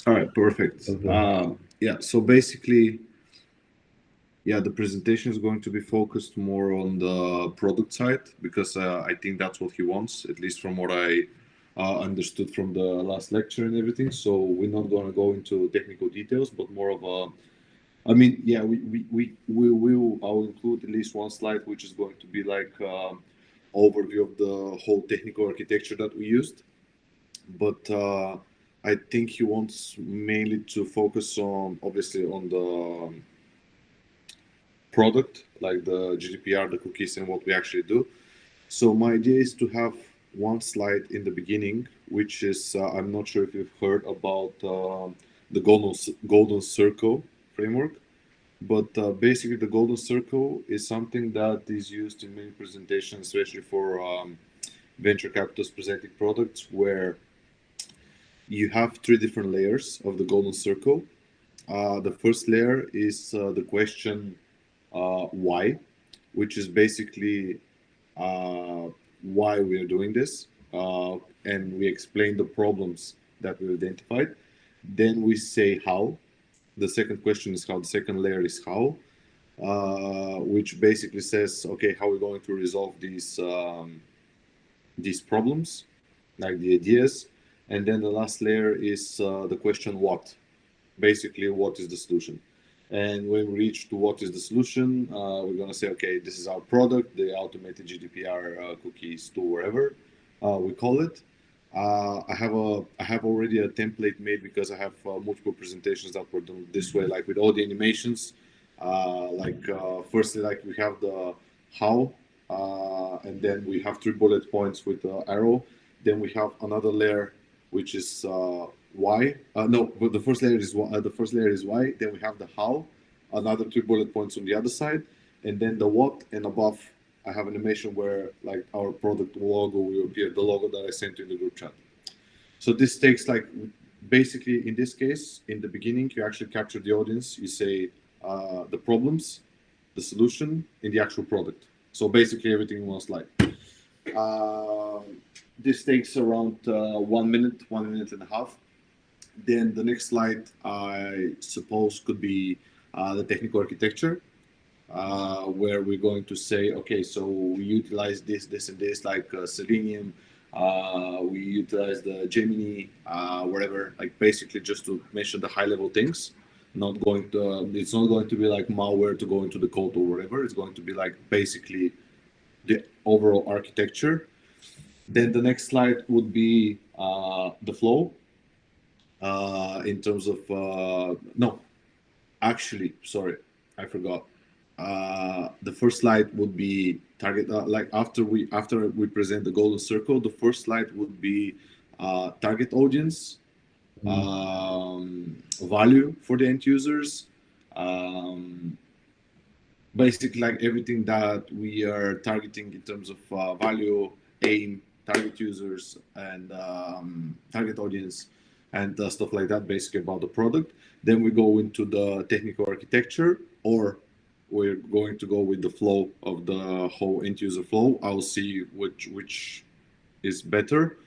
All right, perfect. Yeah, so basically, yeah, the presentation is going to be focused more on the product side because I think that's what he wants, at least from what I understood from the last lecture and everything. So we're not going to go into technical details, but more of a, I mean, yeah, we will, I'll include at least one slide, which is going to be like overview of the whole technical architecture that we used. But I think he wants mainly to focus on, obviously, on the product, like the GDPR, the cookies, and what we actually do. So my idea is to have one slide in the beginning, which is I'm not sure if you've heard about the golden circle framework, but basically the golden circle is something that is used in many presentations, especially for venture capitalists presenting products, where you have three different layers of the golden circle. The first layer is the question why, which is basically uh, why we are doing this, and we explain the problems that we identified. Then we say how. The second question is how. The second layer is how, which basically says, okay, how are we going to resolve these problems, like the ideas. And then the last layer is the question what, basically what is the solution. And when we reach to what is the solution, we're going to say, okay, this is our product, the automated GDPR cookies to wherever we call it. I have already a template made because I have multiple presentations that were done this way, like with all the animations. Firstly, like we have the how, and then we have three bullet points with the arrow. Then we have another layer, which is why. No, but the first layer is why. The first layer is why. Then we have the how, another three bullet points on the other side, and then the what. And above, I have an animation where like our product logo will appear, the logo that I sent you in the group chat. So this takes like basically in this case, in the beginning, you actually capture the audience. You say the problems, the solution, and the actual product. So basically everything in one slide. Uh, this takes around 1 minute, 1 minute and a half. Then the next slide, I suppose, could be the technical architecture, where we're going to say, okay, so we utilize this, this, and this, like Selenium. We utilize the Gemini, whatever, like basically just to mention the high level things. Not going to, it's not going to be like malware to go into the code or whatever. It's going to be like basically the overall architecture. Then the next slide would be the flow in terms of no, actually, sorry, I forgot. The first slide would be target. Like after we present the golden circle, the first slide would be target audience, value for the end users, um, basically like everything that we are targeting in terms of value, aim, target users, and target audience, and stuff like that, basically about the product. Then we go into the technical architecture, or we're going to go with the flow of the whole end user flow. I'll see which is better.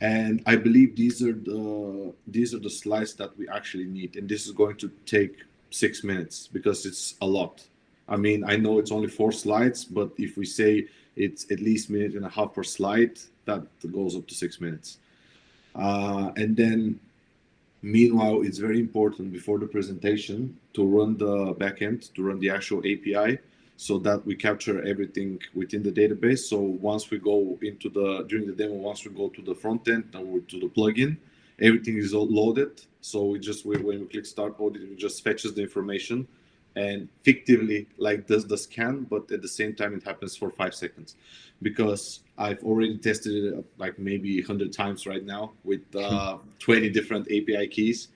And I believe these are the slides that we actually need, and this is going to take 6 minutes because it's a lot. I mean, I know it's only 4 slides, but if we say it's at least minute and a half per slide, that goes up to 6 minutes. And then, meanwhile, it's very important before the presentation to run the backend, to run the actual API, so that we capture everything within the database. So once we go into during the demo, once we go to the front end and to the plugin, everything is all loaded. So when we click start audit, it just fetches the information and fictively like does the scan, but at the same time it happens for 5 seconds, because I've already tested it like maybe 100 times right now with 20 different API keys,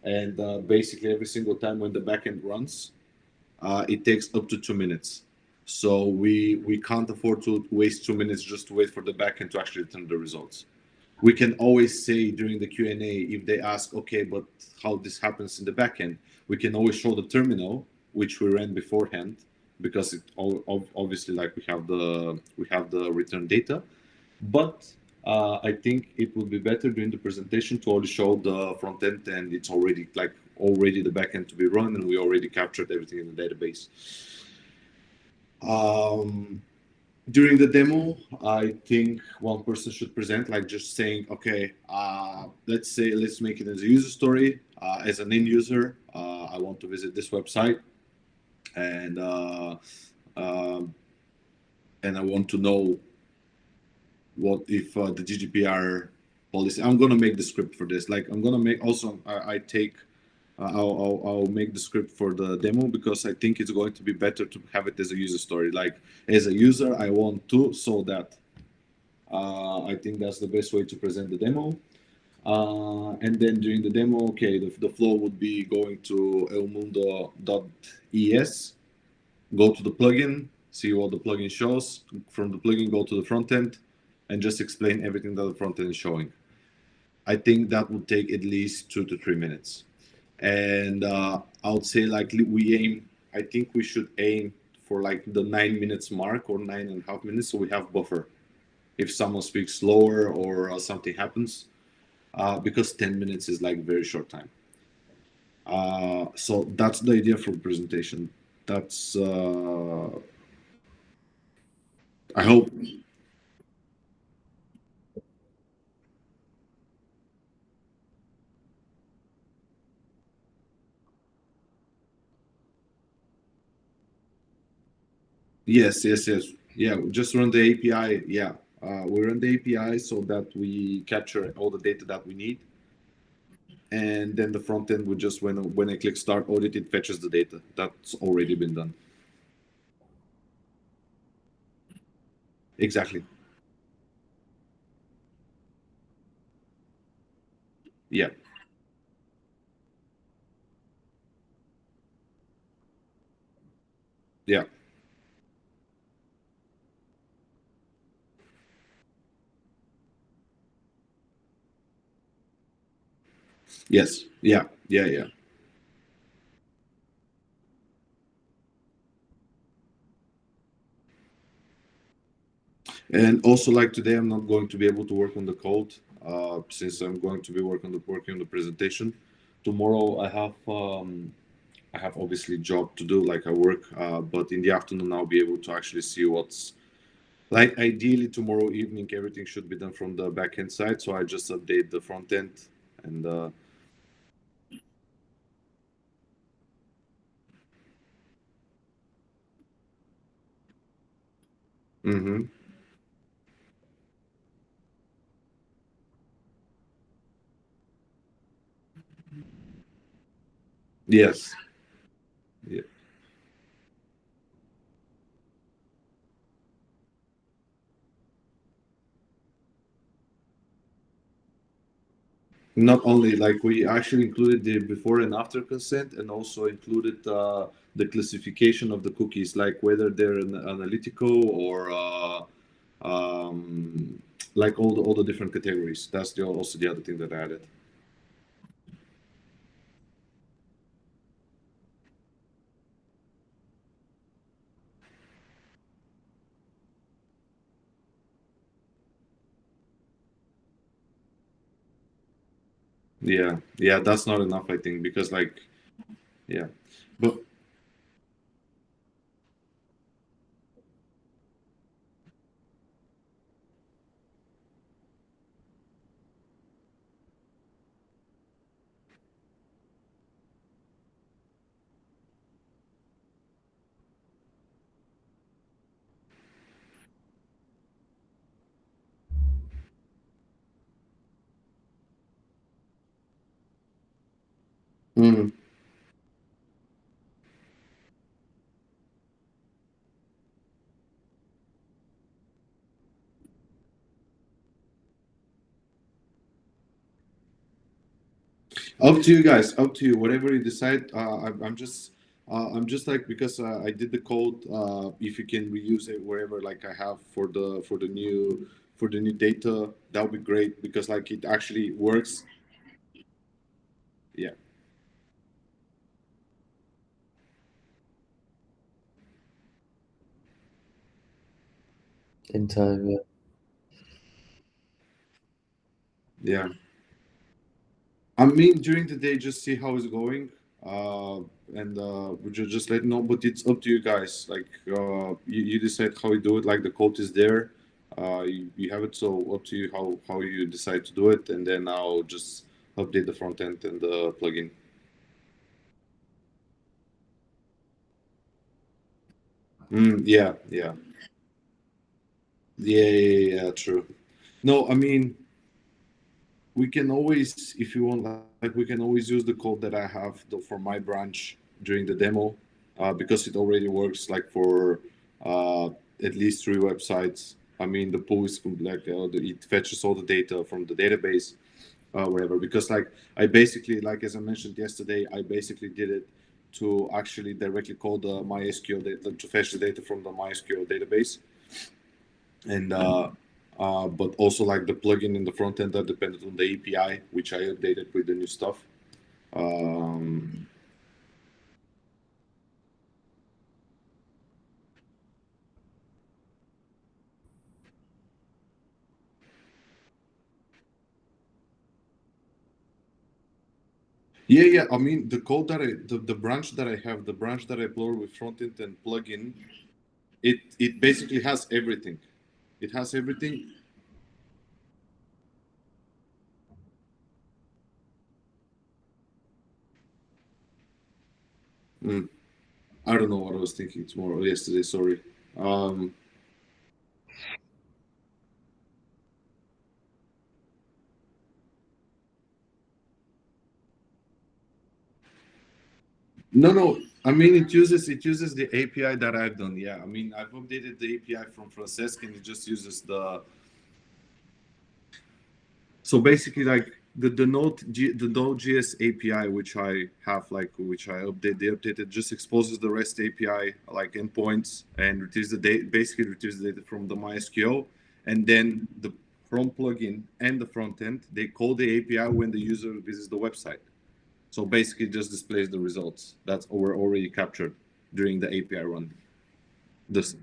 and basically every single time when the backend runs, it takes up to 2 minutes. So we can't afford to waste 2 minutes just to wait for the backend to actually return the results. We can always say during the Q&A, if they ask, okay, but how this happens in the backend, we can always show the terminal which we ran beforehand, because it obviously like we have the return data. But I think it would be better during the presentation to only show the front end, and it's already like already the back end to be run, and we already captured everything in the database. Um, During the demo, I think one person should present, like just saying, okay, let's make it as a user story. As an end user, I want to visit this website, and um, and I want to know what if the GDPR policy. I'm gonna make the script for this. Like I'm gonna make also. I take. I'll make the script for the demo because I think it's going to be better to have it as a user story. Like as a user, I want to so that I think that's the best way to present the demo. And then during the demo, okay, the flow would be going to elmundo.es, go to the plugin, see what the plugin shows. From the plugin, go to the front end, and just explain everything that the front end is showing. I think that would take at least 2 to 3 minutes. And I would say like we aim. I think we should aim for like the 9 minutes mark or 9.5 minutes, so we have buffer if someone speaks slower or something happens, because 10 minutes is like very short time. So that's the idea for the presentation. That's I hope. Yes, yes, yes. Yeah, just run the API. Yeah, we run the API so that we capture all the data that we need, and then the front end would just when I click start audit, it fetches the data. That's already been done. Exactly. Yeah. Yeah. Yes. Yeah. Yeah. Yeah. And also, like today, I'm not going to be able to work on the code since I'm going to be working on the presentation. Tomorrow, I have obviously job to do, like I work, but in the afternoon, I'll be able to actually see what's like. Ideally, tomorrow evening, everything should be done from the back end side. So I just update the front end, and mm-hmm. Yes. Yeah. Not only like we actually included the before and after consent, and also included the classification of the cookies, like whether they're analytical or like all the different categories. That's also the other thing that I added. Yeah, yeah, that's not enough, I think, because like yeah, but mm. Up to you guys. Up to you. Whatever you decide. I'm just like because I did the code. If you can reuse it wherever, like I have for the new data, that would be great because like it actually works. Yeah. in time. Yeah. Yeah. I mean, during the day, just see how it's going, uh, and just let know. But it's up to you guys. Like, you decide how you do it. Like, the code is there. You have it. So up to you how you decide to do it, and then I'll just update the front end and the plugin. Yeah, yeah, yeah. True. No, I mean, we can always, if you want, like we can always use the code that I have for my branch during the demo, because it already works like for uh, at least three websites. I mean, the pool is like it fetches all the data from the database, wherever. Because like I basically, like as I mentioned yesterday, I basically did it to actually directly call the MySQL data to fetch the data from the MySQL database, and but also like the plugin in the front end that depended on the API, which I updated with the new stuff. Um, yeah, yeah. I mean, the code that the branch that I have, the branch that I upload with front end and plugin, it basically has everything. It has everything. Mm, I don't know what I was thinking tomorrow, yesterday. Sorry. Um, no, no. I mean, it uses the API that I've done. Yeah, I mean, I've updated the API from Francesc, and it just uses the. So basically, like the Node.js API, which I have, like which I update, they updated, just exposes the REST API like endpoints and retrieves the data, basically retrieves the data from the MySQL, and then the Chrome plugin and the front end they call the API when the user visits the website. So basically, just displays the results that were already captured during the API run. This.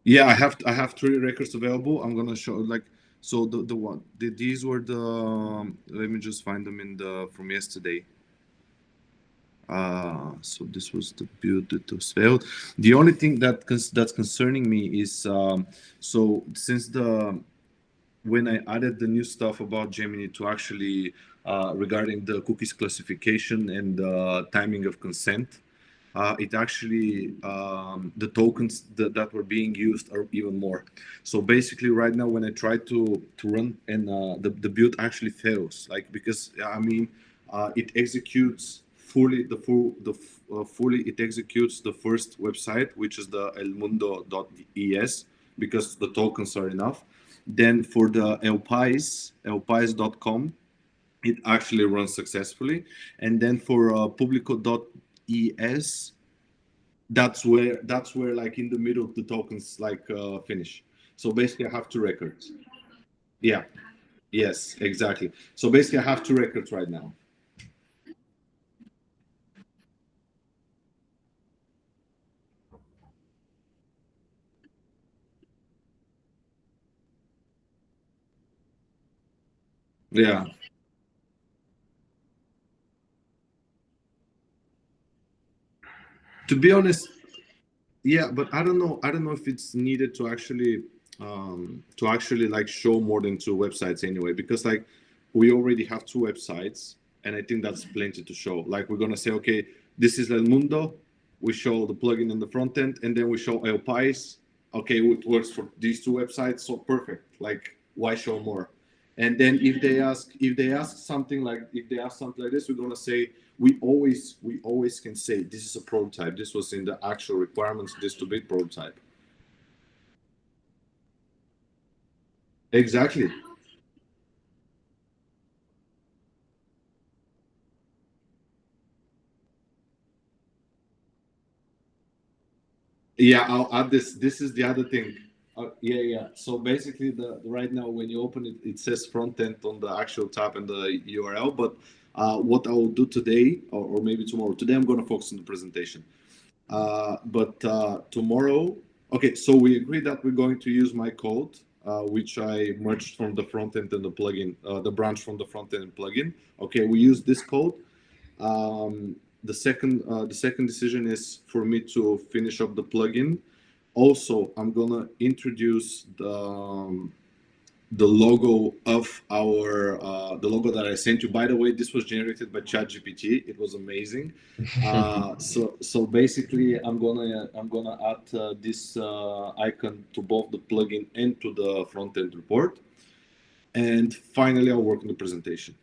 Yeah, I have three records available. I'm gonna show like so the one these were the let me just find them in the from yesterday. So this was the build that was failed. The only thing that's concerning me is so since the when I added the new stuff about Gemini to actually regarding the cookies classification and timing of consent, it actually the tokens that were being used are even more. So basically, right now when I try to run and the build actually fails, like because I mean it executes fully fully it executes the first website, which is the elmundo.es, because the tokens are enough. Then for the elpais.com, it actually runs successfully. And then for publico.es, that's where like in the middle the tokens like finish. So basically, I have two records. Yeah. Yes. Exactly. So basically, I have two records right now. Yeah. To be honest, yeah, but I don't know. I don't know if it's needed to actually like show more than two websites anyway, because like we already have two websites, and I think that's plenty to show. Like we're gonna say, okay, this is El Mundo. We show the plugin in the front end, and then we show El Pais. Okay, it works for these two websites, so perfect. Like why show more? And then if they ask something like this, we're gonna say we always can say this is a prototype. This was in the actual requirements. This to be prototype. Exactly. Yeah, I'll add this. This is the other thing. Yeah, yeah. So basically, the right now when you open it, it says front end on the actual tab and the URL. But what I will do today, or maybe tomorrow. Today, I'm going to focus on the presentation. But tomorrow, okay, so we agreed that we're going to use my code, which I merged from the front end and the plugin, the branch from the front end and plugin. Okay, we use this code. The second decision is for me to finish up the plugin. Also, I'm gonna introduce the logo of our the logo that I sent you. By the way, this was generated by ChatGPT. It was amazing. So basically, I'm gonna add this icon to both the plugin and to the front end report. And finally, I'll work on the presentation.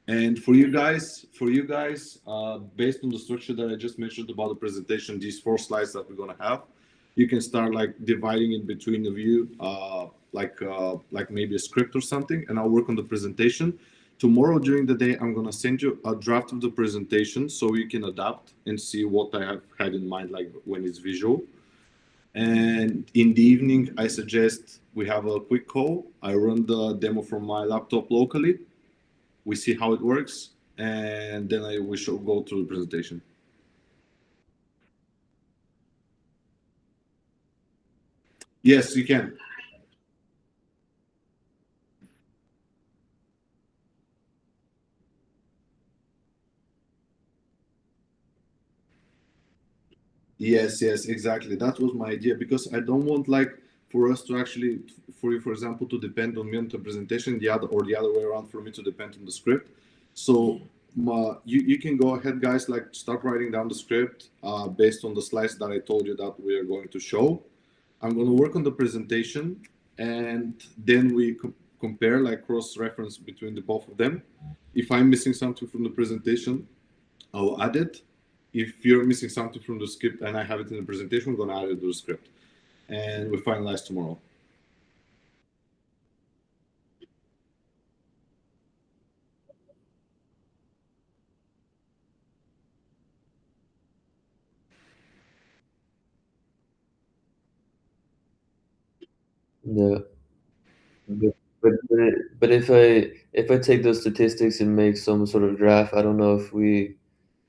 And for you guys, based on the structure that I just mentioned about the presentation, these 4 slides that we're gonna have, you can start like dividing it between of you, like maybe a script or something, and I'll work on the presentation. Tomorrow during the day, I'm gonna send you a draft of the presentation so you can adapt and see what I have had in mind, like when it's visual. And in the evening, I suggest we have a quick call. I run the demo from my laptop locally, we see how it works, and then we should go through the presentation. Yes, you can. Yes, yes, exactly. That was my idea because I don't want like for us to actually, for you, for example, to depend on me on the presentation, the other way around for me to depend on the script. So you can go ahead, guys, like start writing down the script based on the slides that I told you that we are going to show. I'm going to work on the presentation, and then we compare, like cross-reference between the both of them. If I'm missing something from the presentation, I'll add it. If you're missing something from the script and I have it in the presentation, I'm going to add it to the script, and we finalize tomorrow. Yeah. But if I take those statistics and make some sort of graph, I don't know if we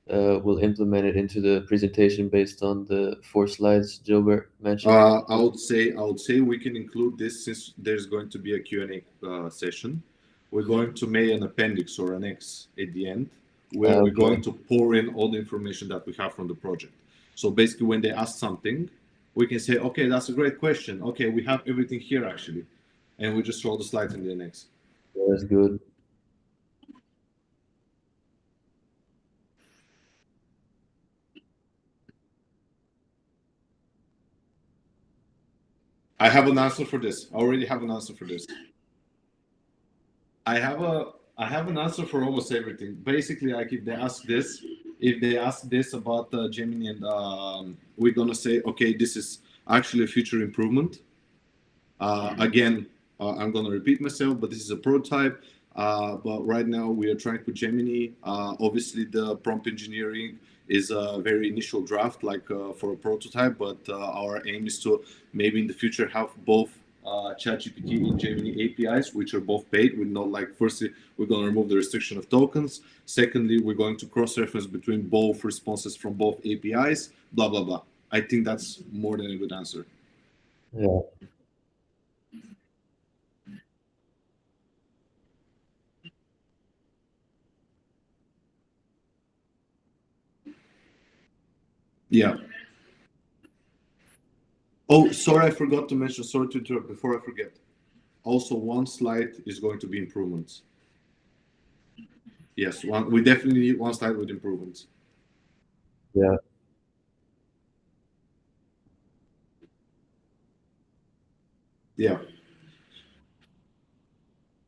will implement it into the presentation based on the 4 slides Gilbert mentioned. I would say we can include this since there's going to be a Q&A session. We're going to make an appendix or an X at the end where we're Okay. going to pour in all the information that we have from the project. So basically, when they ask something, we can say, okay, that's a great question. Okay, we have everything here actually, and we just show the slides in the next. That's good. I have an answer for this. I already have an answer for this. I have a I have an answer for almost everything. Basically, like if they ask this about Gemini, and we're gonna say, okay, this is actually a future improvement. Again, I'm going to repeat myself, but this is a prototype. But right now we are trying with Gemini. Obviously, the prompt engineering is a very initial draft, like for a prototype. But our aim is to maybe in the future have both ChatGPT and Gemini APIs, which are both paid. We know, like, firstly, we're going to remove the restriction of tokens. Secondly, we're going to cross-reference between both responses from both APIs. Blah blah blah. I think that's more than a good answer. Yeah. Yeah. Oh, sorry, I forgot to mention. Sorry to interrupt. Before I forget, also one slide is going to be improvements. Yes, one. We definitely need one slide with improvements. Yeah. Yeah,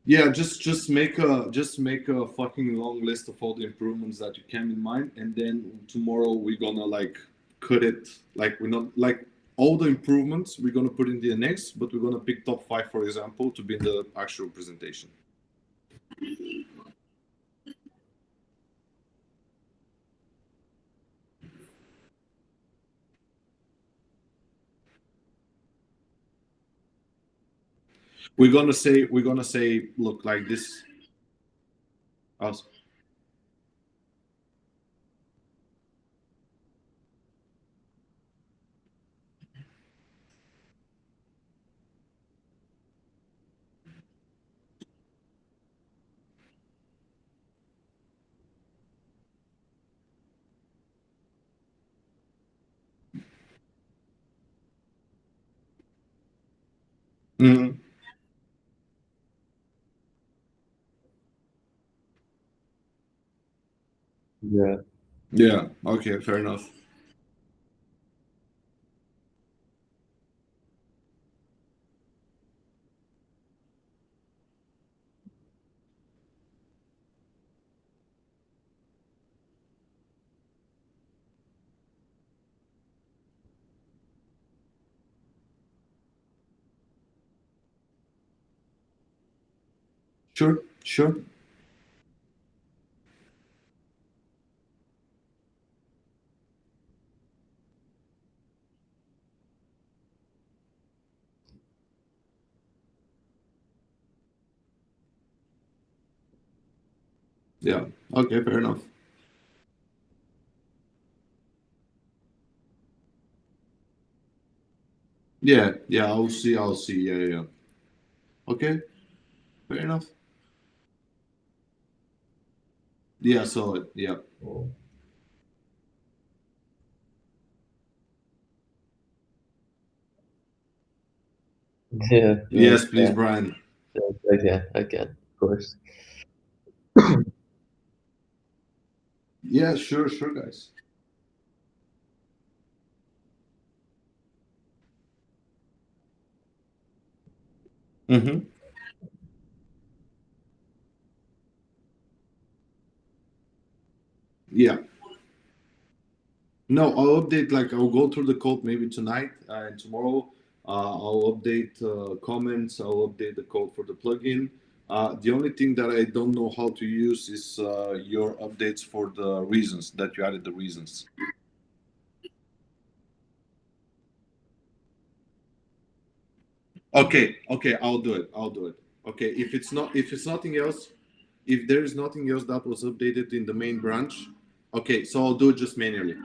yeah. Just make a fucking long list of all the improvements that you can in mind, and then tomorrow we're gonna like cut it. Like we're not like all the improvements we're gonna put in the next, but we're gonna pick top 5, for example, to be in the actual presentation. We're gonna say, look, like this. Us. Hmm. Yeah, Yeah. Okay. Fair enough. Sure. Sure. Yeah. Okay. Fair enough. Yeah. Yeah. I'll see. I'll see. Yeah. Yeah. Okay. Fair enough. Yeah. So it. Yeah. yeah, Yes, please, Brian. yeah, I can, of course. Yeah. Sure. Sure, guys. Mm-hmm. Yeah. No, I'll update. Like I'll go through the code maybe tonight and tomorrow. I'll update comments. I'll update the code for the plugin. The only thing that I don't know how to use is your updates for the reasons that you added the reasons. Okay, okay, I'll do it. I'll do it. Okay, if it's nothing else, if there is nothing else that was updated in the main branch, okay, so I'll do it just manually.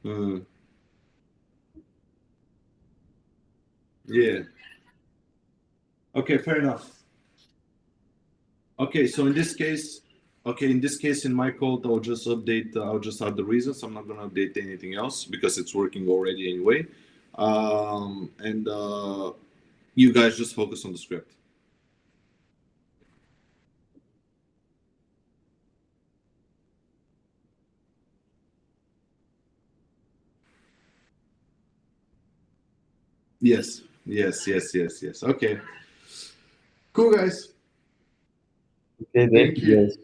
Hmm. Yeah. Okay, fair enough. Okay, so in this case, okay, in this case, in my code, I'll just update. I'll just add the reasons. I'm not gonna update anything else because it's working already anyway. And you guys just focus on the script. Yes, yes, yes, yes, yes. Okay, cool, guys. Okay, thank Thank you you. guys.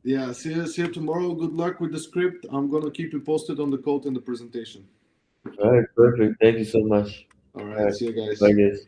Yeah, see you tomorrow. Good luck with the script. I'm gonna keep you posted on the code and the presentation. All right, perfect. Thank you so much. All All right, right, see you bye guys. guys.